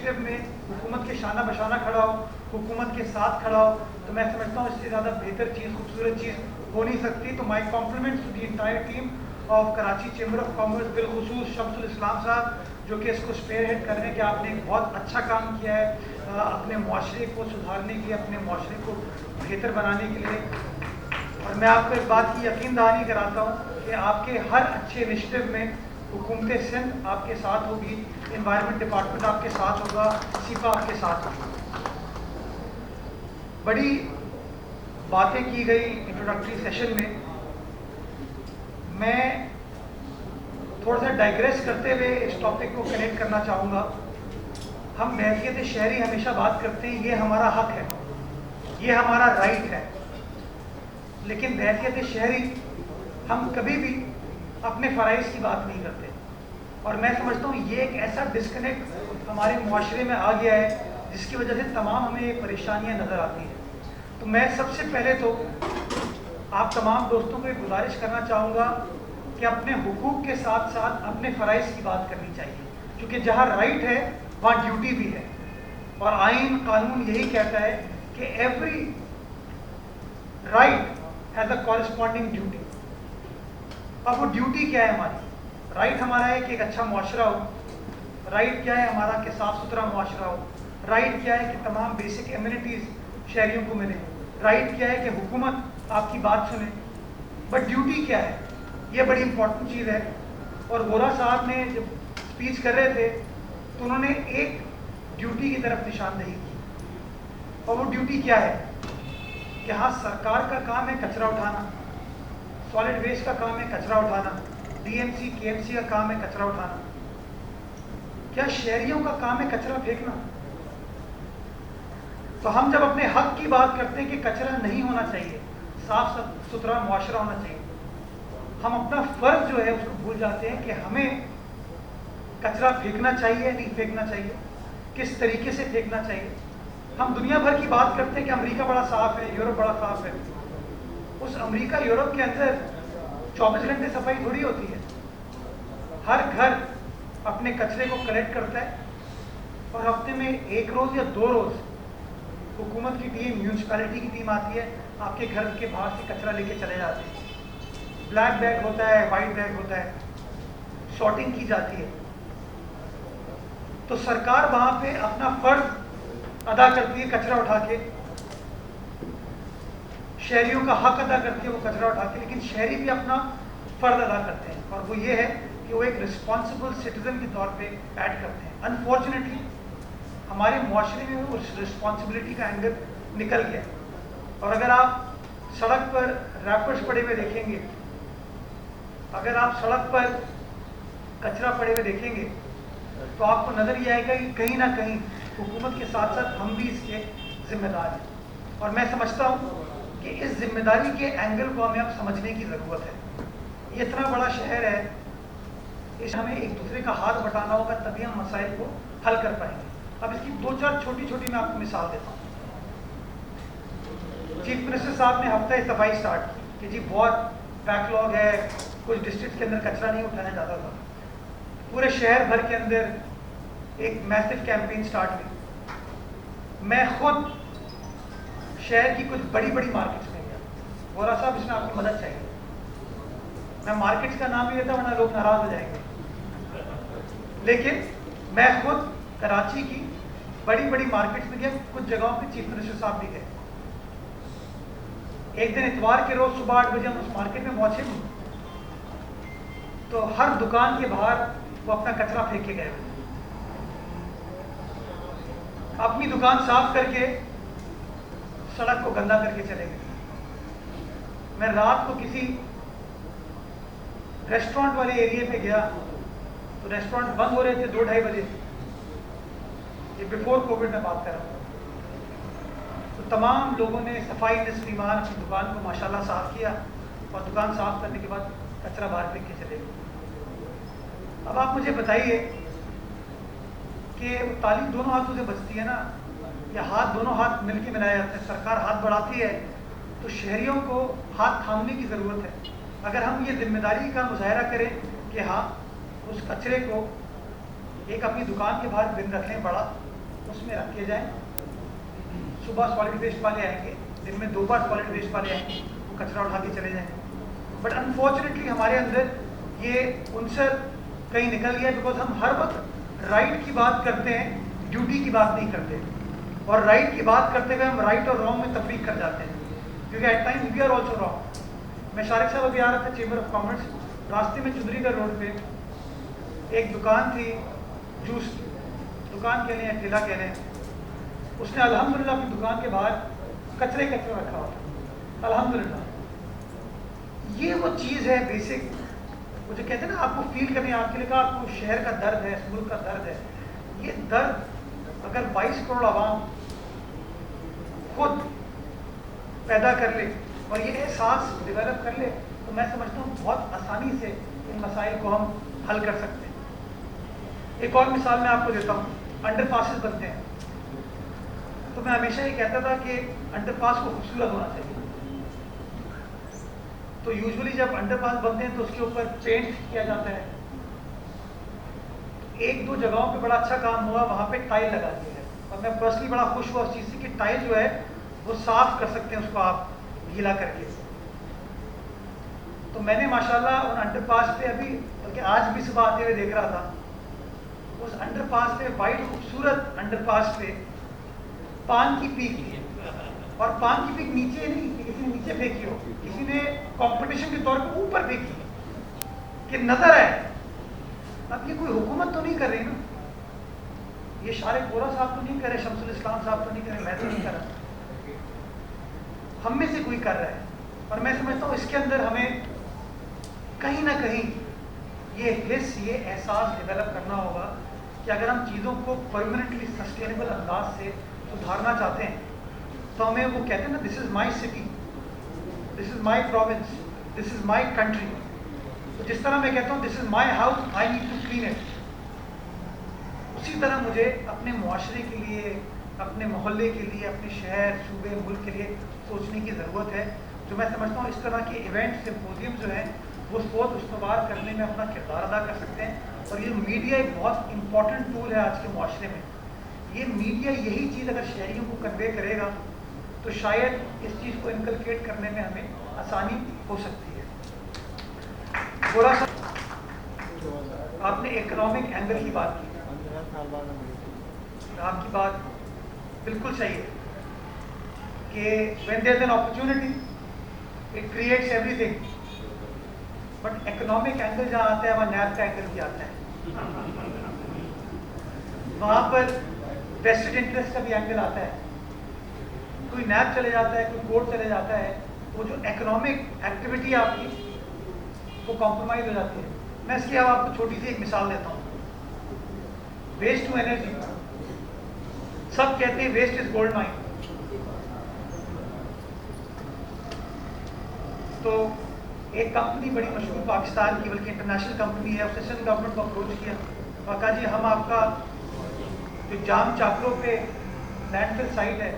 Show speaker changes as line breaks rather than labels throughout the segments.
Initiative में हुकूमत के शाना बशाना खड़ा हो, हुकूमत के साथ खड़ा हो, तो मैं समझता हूँ इससे ज़्यादा बेहतर चीज़, खूबसूरत चीज़ हो नहीं सकती। तो my compliments to the entire team of Karachi chamber of commerce, बिलखुसूस शम्सुल इस्लाम साहब जो कि इसको स्पेयर हेड कर रहे हैं, कि आपने एक बहुत अच्छा काम किया है अपने मुआशरे को सुधारने के लिए, अपने मुआशरे को बेहतर बनाने के लिए। और मैं आपको एक बात की यकीन दहानी कराता हूँ कि आपके हर अच्छे इनिशिएटिव में हुकूमत सिंध आपके साथ होगी, एनवायरनमेंट डिपार्टमेंट आपके साथ होगा, सिपा आपके साथ होगी। बड़ी बातें की गई इंट्रोडक्टरी सेशन में, मैं थोड़ा सा डाइग्रेस करते हुए इस टॉपिक को कनेक्ट करना चाहूँगा। हम बहसियत शहरी हमेशा बात करते हैं ये हमारा हक है, ये हमारा राइट है, लेकिन बहसियत शहरी हम कभी भी अपने फ़राइज़ की बात नहीं करते। और मैं समझता हूँ ये एक ऐसा डिस्कनेक्ट हमारे मुआशरे में आ गया है जिसकी वजह से तमाम हमें परेशानियाँ नज़र आती हैं। तो मैं सबसे पहले तो आप तमाम दोस्तों को एक गुजारिश करना चाहूँगा कि अपने हुकूक के साथ साथ अपने फ़राइज़ की बात करनी चाहिए, क्योंकि जहाँ राइट है वहाँ ड्यूटी भी है। और आइन कानून यही कहता है कि every right has a corresponding duty. अब वो ड्यूटी क्या है हमारी? राइट हमारा है कि एक अच्छा मुआशरा हो, राइट क्या है हमारा कि साफ़ सुथरा मुआशरा हो, राइट क्या है कि तमाम बेसिक एमिनिटीज़ शहरियों को मिले, राइट क्या है कि हुकूमत आपकी बात सुने। बट ड्यूटी क्या है, ये बड़ी इंपॉर्टेंट चीज़ है। और गोरा साहब ने जब स्पीच कर रहे थे तो उन्होंने एक ड्यूटी की तरफ निशानदेही की, और वो ड्यूटी क्या है कि हाँ, सरकार का काम है कचरा उठाना, सॉलिड वेस्ट का काम है कचरा उठाना, डीएमसी केएमसी का काम है कचरा उठाना। क्या शहरियों का काम है कचरा फेंकना? तो हम जब अपने हक की बात करते हैं कि कचरा नहीं होना चाहिए, साफ सुथरा मुआशरा होना चाहिए, हम अपना फर्ज जो है उसको भूल जाते हैं कि हमें कचरा फेंकना चाहिए नहीं फेंकना चाहिए, किस तरीके से फेंकना चाहिए। हम दुनिया भर की बात करते हैं कि अमेरिका बड़ा साफ है, यूरोप बड़ा साफ है। उस अमेरिका यूरोप के अंदर 24 घंटे सफाई थोड़ी होती है। हर घर अपने कचरे को कलेक्ट करता है और हफ्ते में एक रोज़ या 2 रोज़ हुकूमत की टीम, म्यूनसिपैलिटी की टीम आती है, आपके घर के बाहर से कचरा लेके चले जाते हैं। ब्लैक बैग होता है, वाइट बैग होता है, सॉर्टिंग की जाती है। तो सरकार वहाँ पे अपना फर्ज अदा करती है कचरा उठा के, शहरियों का हक अदा करती है वो कचरा उठा के, लेकिन शहरी भी अपना फ़र्ज अदा करते हैं, और वो ये है कि वो एक रिस्पॉन्सिबल सिटीजन के तौर पे ऐड करते हैं। अनफॉर्चुनेटली हमारे मुआशरे में उस रिस्पॉन्सिबिलिटी का एंगल निकल गया। और अगर आप सड़क पर रैपर्स पड़े हुए देखेंगे, अगर आप सड़क पर कचरा पड़े हुए देखेंगे, तो आपको नज़र ये आएगा कि कहीं ना कहीं हुकूमत के साथ साथ हम भी इसके ज़िम्मेदार हैं। और मैं समझता हूँ कि इस जिम्मेदारी के एंगल को हमें अब समझने की ज़रूरत है। ये इतना बड़ा शहर है, इस हमें एक दूसरे का हाथ बटाना होगा, तभी हम मसाइल को हल कर पाएंगे। अब इसकी 2-4 छोटी मैं आपको मिसाल देता हूँ। चीफ मिनिस्टर साहब ने हफ्ता सफाई स्टार्ट की कि जी बहुत बैकलॉग है, कुछ डिस्ट्रिक्ट के अंदर कचरा नहीं उठाया जाता था। पूरे शहर भर के अंदर एक मैसिव कैंपेन स्टार्ट हुई। मैं खुद शहर की कुछ बड़ी मार्केट्स में गया। वोरा साहब, इसमें आपकी मदद चाहिए। मैं मार्केट्स का नाम नहीं लेता वरना लोग नाराज हो जाएंगे, लेकिन मैं खुद कराची की बड़ी मार्केट्स में गया, कुछ जगहों पे चीफ मिनिस्टर साहब भी गए। एक दिन इतवार के रोज सुबह 8 बजे हम उस मार्केट में पहुंचे, तो हर दुकान के बाहर वो अपना कचरा फेंक के गए, अपनी दुकान साफ करके सड़क को गंदा करके चले गए। मैं रात को किसी रेस्टोरेंट वाले एरिया पे गया तो रेस्टोरेंट बंद हो रहे थे 2-2:30 बजे। ये बिफोर कोविड में बात कर रहा हूँ। तो तमाम लोगों ने सफाई नस्लीमान अपनी दुकान को माशाल्लाह साफ किया, और दुकान साफ करने के बाद कचरा बाहर फेंक के चले गए। अब आप मुझे बताइए कि ताली दोनों हाथों से बचती है ना, या हाथ दोनों हाथ मिलके मिलाए जाते हैं। सरकार हाथ बढ़ाती है तो शहरियों को हाथ थामने की ज़रूरत है। अगर हम ये जिम्मेदारी का मुजाहरा करें कि हाँ, उस कचरे को एक अपनी दुकान के बाहर बिन रख लें बड़ा, اس میں رکھ کے جائیں. صبح سالڈ ویسٹ والے آئیں گے, دن میں 2 بار سالڈ ویسٹ والے آئیں گے, وہ کچرا اٹھا کے چلے جائیں گے. بٹ انفارچونیٹلی ہمارے اندر یہ عنصر کہیں نکل گیا, بیکاز ہم ہر وقت رائٹ کی بات کرتے ہیں, ڈیوٹی کی بات نہیں کرتے, اور رائٹ کی بات کرتے ہوئے ہم رائٹ اور رانگ میں تفریق کر جاتے ہیں, کیونکہ at time we are also wrong. میں شارق صاحب ابھی آ رہا تھا چیمبر آف کامرس, راستے میں چودھری گڑھ روڈ پہ ایک دکان تھی, جوس دکان کہہ لیں یا ٹھیلا کہہ لیں. اس نے الحمدللہ اپنی دکان کے باہر کچرے رکھا ہوا تھا. الحمدللہ یہ وہ چیز ہے بیسک, وہ جو کہتے ہیں نا آپ کو فیل کرنے, آپ کے لیے کہا آپ کو شہر کا درد ہے, اس ملک کا درد ہے. یہ درد اگر 22 کروڑ عوام خود پیدا کر لے اور یہ احساس ڈیولپ کر لے, تو میں سمجھتا ہوں بہت آسانی سے ان مسائل کو ہم حل کر سکتے ہیں. ایک اور مثال میں آپ کو دیتا ہوں, انڈر پاسز بنتے ہیں, تو میں ہمیشہ یہ کہتا تھا کہ انڈر پاس کو خوبصورت ہونا چاہیے. تو یوزولی جب انڈر پاس بنتے ہیں تو اس کے اوپر پینٹ کیا جاتا ہے. 1-2 جگہوں پہ بڑا اچھا کام ہوا, وہاں پہ ٹائل لگا دی ہے, اور میں پرسنلی بڑا خوش ہوا اس چیز سے کہ ٹائل جو ہے وہ صاف کر سکتے ہیں اس کو آپ گیلا کر کے. تو میں نے ماشاءاللہ ان انڈر پاس پہ ابھی, بلکہ آج بھی صبح آتے ہوئے دیکھ رہا تھا, اس انڈر پاس پہ وائٹ خوبصورت انڈر پاس پہ پان کی پیک تھی, اور پان کی پیک نیچے نہیں کہ کسی نے نیچے پھینکی ہو, کسی نے کمپٹیشن کے طور پہ اوپر پھینکی کہ نظر ہے. اب یہ کوئی حکومت تو نہیں کر رہی نا, یہ شارق بورا صاحب تو نہیں کر رہے, شمس الاسلام صاحب تو نہیں کر رہے, میں تو نہیں کر رہا, ہم میں سے کوئی کر رہا ہے. اور میں سمجھتا ہوں اس کے اندر ہمیں کہیں نہ کہیں یہ حس, یہ احساس ڈیولپ کرنا ہوگا کہ اگر ہم چیزوں کو پرماننٹلی سسٹینیبل انداز سے سدھارنا چاہتے ہیں تو ہمیں, وہ کہتے ہیں نا, this is my city, this is my province, this is my country. تو جس طرح میں کہتا ہوں this is my house, I need to clean it, اسی طرح مجھے اپنے معاشرے کے لیے, اپنے محلے کے لیے, اپنے شہر, صوبے, ملک کے لیے سوچنے کی ضرورت ہے. جو میں سمجھتا ہوں اس طرح کے ایونٹ, سمپوزیم جو ہیں وہ سوچ استوار کرنے میں اپنا کردار ادا کر سکتے ہیں. اور یہ میڈیا ایک بہت امپورٹنٹ ٹول ہے آج کے معاشرے میں. یہ میڈیا یہی چیز اگر شہریوں کو کنوے کرے گا تو شاید اس چیز کو انکلکیٹ کرنے میں ہمیں آسانی ہو سکتی ہے. تھوڑا سا آپ نے اکنامک اینگل کی بات کی, آپ کی بات بالکل صحیح ہے کہ when there is an opportunity it creates everything, but economic angle جہاں آتا ہے وہاں نیب کا اینگل بھی آتا ہے, وہاں پر ویسٹڈ انٹرسٹ کا بھی اینگل آتا ہے. کوئی نیب چلے جاتا ہے, کوئی کورٹ چلے جاتا ہے, وہ جو اکنامک ایکٹیویٹی آپ کی وہ کمپرومائز ہو جاتی ہے. میں اس کی اب آپ کو چھوٹی سی ایک مثال دیتا ہوں. ویسٹ ٹو انرجی, سب کہتے ہیں ویسٹ از گولڈ مائن. تو ایک کمپنی بڑی مشہور پاکستان کی, بلکہ انٹرنیشنل کمپنی ہے, اس نے سندھ گورنمنٹ کو اپروچ کیا اور کہا جی ہم آپ کا جو جام چاکروں پہ لینڈ فل سائٹ ہے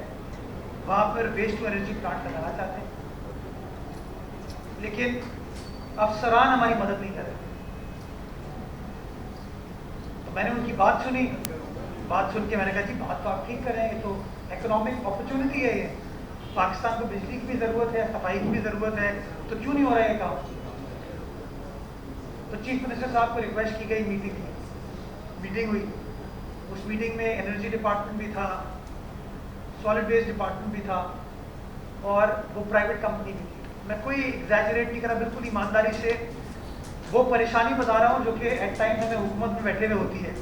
وہاں پر ویسٹ ٹو انرجی پلانٹ لگانا چاہتے ہیں, لیکن افسران ہماری مدد نہیں کر رہے. تو میں نے ان کی بات سنی, بات سن کے میں نے کہا جی بات تو آپ ٹھیک کر رہے ہیں, یہ تو اکنامک اپرچونٹی ہے, یہ پاکستان کو بجلی کی بھی ضرورت ہے, صفائی کی بھی ضرورت ہے, تو کیوں نہیں ہو رہا ہے یہ کام. تو چیف منسٹر صاحب کو ریکویسٹ کی گئی, میٹنگ ہوئی. اس میٹنگ میں انرجی ڈپارٹمنٹ بھی تھا, سالڈ ویسٹ ڈپارٹمنٹ بھی تھا, اور وہ پرائیویٹ کمپنی بھی تھی. میں کوئی ایگزیجریٹ نہیں کر رہا, بالکل ایمانداری سے وہ پریشانی بتا رہا ہوں جو کہ ایٹ ٹائم ہمیں حکومت میں بیٹھے ہوئے ہوتی ہے.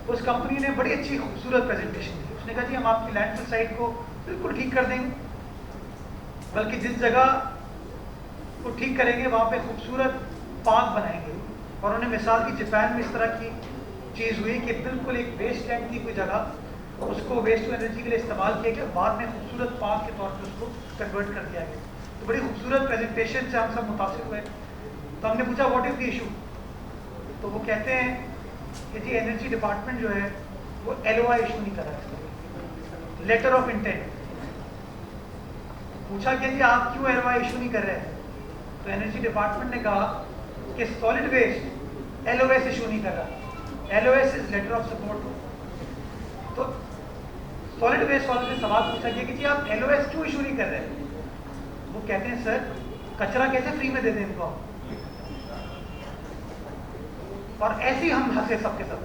اس کمپنی نے بڑی اچھی خوبصورت پریزنٹیشن دی. اس نے کہا جی ہم آپ کی لینڈ فل سائٹ کو بالکل ٹھیک کر دیں گے, بلکہ جس جگہ کو ٹھیک کریں گے وہاں پہ خوبصورت پارک بنائیں گے. اور انہوں نے مثال کی, جاپان میں اس طرح کی چیز ہوئی کہ بالکل ایک ویسٹ لینڈ کی کوئی جگہ اس کو ویسٹ ٹو انرجی کے لیے استعمال کیا گیا, بعد میں خوبصورت پارک کے طور پہ اس کو کنورٹ کر دیا گیا. تو بڑی خوبصورت پریزنٹیشن سے ہم سب متاثر ہوئے. تو ہم نے پوچھا واٹ از دی ایشو, تو وہ کہتے ہیں کہ جی انرجی ڈپارٹمنٹ جو ہے وہ LOI ایشو نہیں کر رہا, لیٹر آف انٹینٹ. پوچھا کہ جی آپ کیوں LOI ایشو نہیں کر رہے ہیں, تو انرجی ڈپارٹمنٹ نے کہا کہ سالڈ ویسٹ LOS ایشو نہیں کر رہا, LOS is letter of support. تو सॉलिड वेस्ट वालों से सवाल पूछा गया कि जी आप LOS क्यों इशू नहीं कर रहे हैं? वो कहते हैं सर कचरा कैसे फ्री में दे दें इनको, और ऐसे ही हम हंसे सबके सब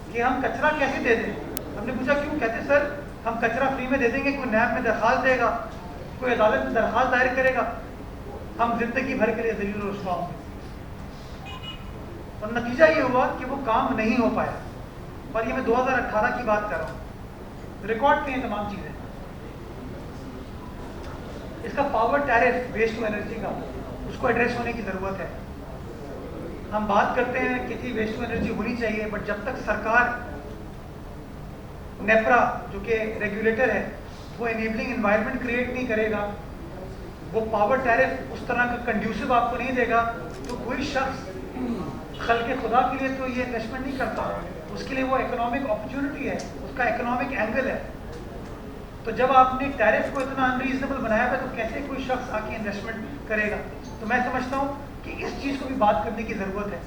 कि हम कचरा कैसे दे दें। हमने पूछा क्यों? कहते सर हम कचरा फ्री में दे देंगे, कोई नैब में दरखास्त देगा, कोई अदालत में दरखास्त दायर करेगा, हम जिंदगी भर के लिए जलील और रुस्वा होंगे। और नतीजा ये हुआ कि वो काम नहीं हो पाया। और ये मैं 2018 की बात कर रहा हूँ, रिकॉर्ड पे हैं तमाम चीजें। इसका power tariff waste to energy का, उसको एड्रेस होने की जरूरत है। हम बात करते हैं कि जी वेस्ट टू एनर्जी होनी चाहिए, बट जब तक सरकार नेप्रा जो कि रेगुलेटर है वो एनेबलिंग एनवायरनमेंट क्रिएट नहीं करेगा, वो पावर टैरिफ उस तरह का कंड्यूसिव आपको नहीं देगा, तो कोई शख्स खल्के खुदा के लिए तो ये इन्वेस्टमेंट नहीं करता। उसके लिए वो इकोनॉमिक अपॉर्चुनिटी है, उसका इकोनॉमिक एंगल है। तो जब आपने टैरिफ को इतना अनरीजनेबल बनाया था तो कैसे कोई शख्स आके इन्वेस्टमेंट करेगा? तो मैं समझता हूँ कि इस चीज़ को भी बात करने की ज़रूरत है।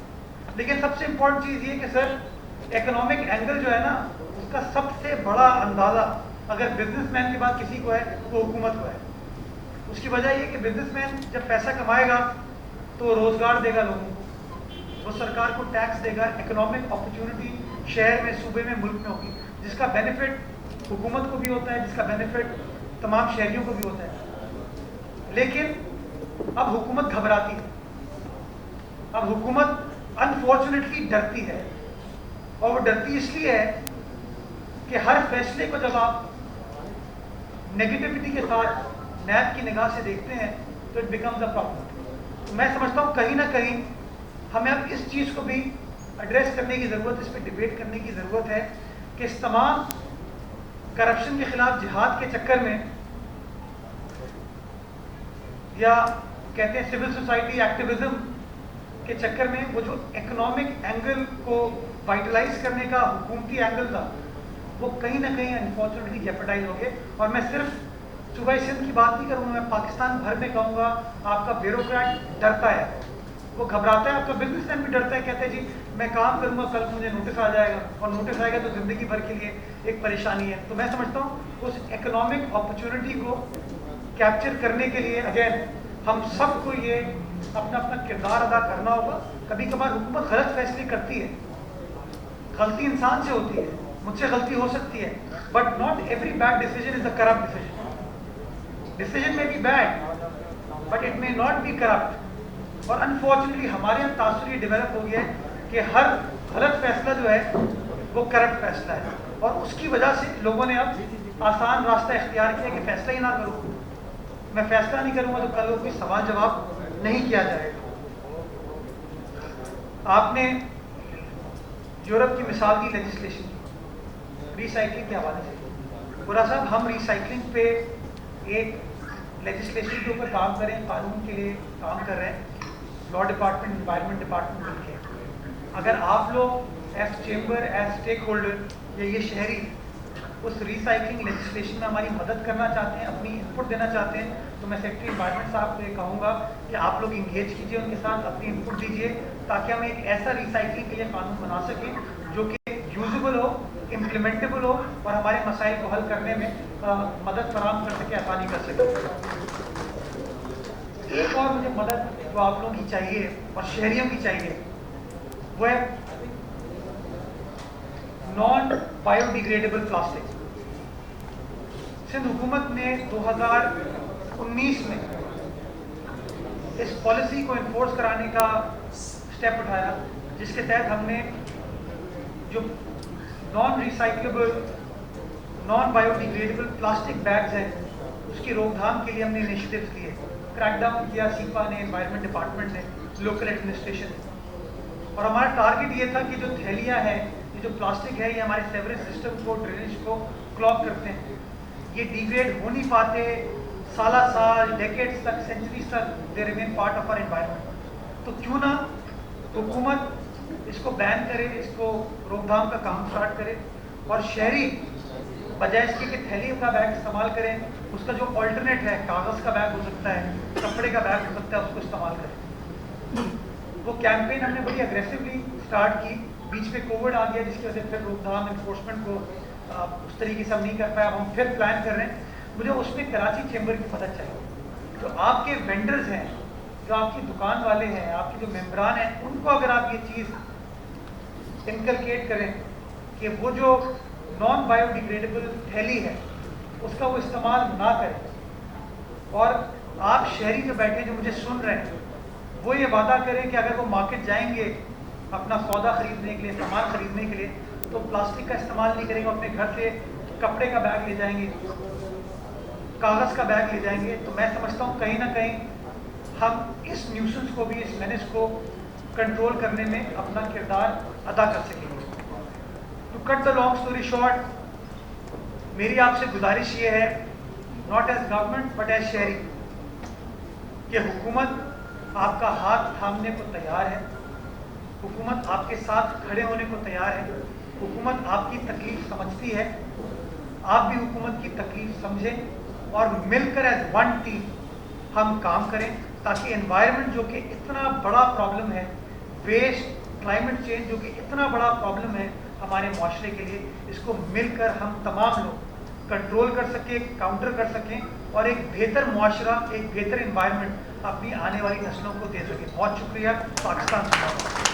लेकिन सबसे इम्पोर्टेंट चीज़ ये कि सर इकोनॉमिक एंगल जो है ना, उसका सबसे बड़ा अंदाज़ा अगर बिजनेसमैन के बाद किसी को है वो हुकूमत को है। उसकी वजह ये कि बिजनेसमैन जब पैसा कमाएगा तो रोज़गार देगा लोगों को, वो सरकार को टैक्स देगा, इकोनॉमिक अपॉर्चुनिटी शहर में, सूबे में, मुल्क में होगी, जिसका बेनिफिट हुकूमत को भी होता है, जिसका बेनिफिट तमाम शहरियों को भी होता है। लेकिन अब हुकूमत घबराती है, अब हुकूमत अनफॉर्चुनेटली डरती है। और वो डरती इसलिए है कि हर फैसले को जब आप नेगेटिविटी के साथ नैब की निगाह से देखते हैं तो इट बिकम्स अ प्रॉब्लम। तो मैं समझता हूँ कहीं ना कहीं हमें अब इस चीज़ को भी एड्रेस करने की ज़रूरत, इस पर डिबेट करने की ज़रूरत है कि इस तमाम करप्शन के खिलाफ जिहाद के चक्कर में, या कहते हैं सिविल सोसाइटी एक्टिविज्म के चक्कर में, वो जो इकोनॉमिक एंगल को वाइटलाइज करने का हुकूमती एंगल था वो कहीं ना कहीं अनफॉर्चुनेटली जेपरडाइज हो गए। और मैं सिर्फ सूबा सिंध की बात नहीं करूँगा, मैं पाकिस्तान भर में कहूँगा आपका ब्यूरोक्रेट डरता है, वो घबराता है, आपका बिजनेसमैन भी डरता है, कहते हैं जी मैं काम करूँगा कल मुझे नोटिस आ जाएगा, और नोटिस आएगा तो ज़िंदगी भर के लिए एक परेशानी है। तो मैं समझता हूँ उस इकोनॉमिक अपॉर्चुनिटी को कैप्चर करने के लिए अगेन हम सबको ये अपना अपना किरदार अदा करना होगा। कभी कभार हुकूमत गलत फैसले करती है, गलती इंसान से होती है, मुझसे गलती हो सकती है, but not every bad decision is the corrupt decision. Decision में be bad but it may not be corrupt. और अनफॉर्चुनेटली हमारे यहाँ तासुर ये डेवलप हो गया है कि हर गलत फैसला जो है वो करप्ट फैसला है, और उसकी वजह से लोगों ने अब आसान रास्ता इख्तियार किया कि फैसला ही ना करूँ, मैं फैसला नहीं करूँगा तो कल कोई सवाल जवाब नहीं किया जाएगा। आपने यूरोप की मिसाल दी लेजिस्लेशन की, रिसाइकलिंग के हवाले से। बुरा साहब हम रिसाइकलिंग पे एक लेजिस्लेशन के ऊपर काम करें, कानून के लिए काम कर रहे हैं, लॉ डिपार्टमेंट, एनवायरनमेंट डिपार्टमेंट मिलकर। अगर आप लोग as chamber, as stakeholder या ये शहरी उस रिसाइकलिंग लेजिस्लेशन में हमारी मदद करना चाहते हैं, अपनी इनपुट देना चाहते हैं, तो मैं सेक्रेटरी एनवायरनमेंट साहब को ये कहूँगा कि आप लोग इंगेज कीजिए उनके साथ, अपनी इनपुट दीजिए, ताकि हम एक ऐसा रिसाइकलिंग के लिए कानून बना सकें जो कि यूजेबल हो, इम्प्लीमेंटेबल हो, और हमारे मसाइल को हल करने में मदद फराहम कर सके, आसानी कर सके। एक और मुझे मदद जो आप लोगों की चाहिए और शहरियों की चाहिए वो है नॉन बायोडिग्रेडेबल प्लास्टिक। सिंध हुकूमत ने 2019 में इस पॉलिसी को इन्फोर्स कराने का स्टेप उठाया, जिसके तहत हमने जो non recyclable, non biodegradable plastic bags हैं उसकी रोकथाम के लिए हमने इनिशिएटिव्स लिए, क्रैकडाउन किया सीपा ने, एनवायरनमेंट डिपार्टमेंट ने, लोकल एडमिनिस्ट्रेशन ने। और हमारा टारगेट ये था कि जो थैलियाँ हैं, ये जो प्लास्टिक है, ये हमारे सेवरेज सिस्टम को, ड्रेनेज को क्लॉग करते हैं, ये डिग्रेड हो नहीं पाते, साल साल, डेकेड्स तक, सेंचुरीज तक they remain part of our environment. तो क्यों ना हुकूमत इसको बैन करे, इसको रोकथाम का काम स्टार्ट करे, और शहरी बजाय इसके कि थैली का बैग इस्तेमाल करें, उसका जो ऑल्टरनेट है, कागज़ का बैग हो सकता है, कपड़े का बैग हो सकता है, उसको इस्तेमाल करें। वो कैंपेन हमने बड़ी अग्रेसिवली स्टार्ट की, बीच में कोविड आ गया जिसकी वजह से फिर रोकथाम, इन्फोर्समेंट को उस तरीके से हम नहीं कर पाए, अब हम फिर प्लान कर रहे हैं। मुझे उसमें कराची चेंबर की मदद चाहिए। जो आपके वेंडर्स हैं, जो आपकी दुकान वाले हैं, आपके जो मेम्बरान हैं, उनको अगर आप ये चीज़ इनकलकेट करें कि वो जो नॉन बायोडिग्रेडेबल थैली है उसका वो इस्तेमाल ना करें, और आप शहरी जो बैठे जो मुझे सुन रहे हैं वो ये वादा करें कि अगर वो मार्केट जाएंगे अपना सौदा खरीदने के लिए, सामान खरीदने के लिए, तो प्लास्टिक का इस्तेमाल नहीं करेंगे, अपने घर से कपड़े का बैग ले जाएंगे, कागज़ का बैग ले जाएंगे। तो मैं समझता हूँ कहीं ना कहीं हम इस न्यूसेंस को भी, इस मेनेस को कंट्रोल करने में अपना किरदार अदा कर सकेंगे। To cut the long story short, मेरी आपसे गुजारिश ये है, not as government but as शहरी, कि हुकूमत आपका हाथ थामने को तैयार है, हुकूमत आपके साथ खड़े होने को तैयार है, हुकूमत आपकी तकलीफ समझती है, आप भी हुकूमत की तकलीफ समझें और मिलकर एज वन टीम हम काम करें, ताकि एनवायरनमेंट जो कि इतना बड़ा प्रॉब्लम है, वेस्ट, क्लाइमेट चेंज जो कि इतना बड़ा प्रॉब्लम है हमारे माशरे के लिए, इसको मिलकर हम तमाम लोग कंट्रोल कर सकें, काउंटर कर सकें और एक बेहतर मुआशरा, एक बेहतर एनवायरनमेंट अपनी आने वाली नस्लों को दे सकें। बहुत शुक्रिया। पाकिस्तान।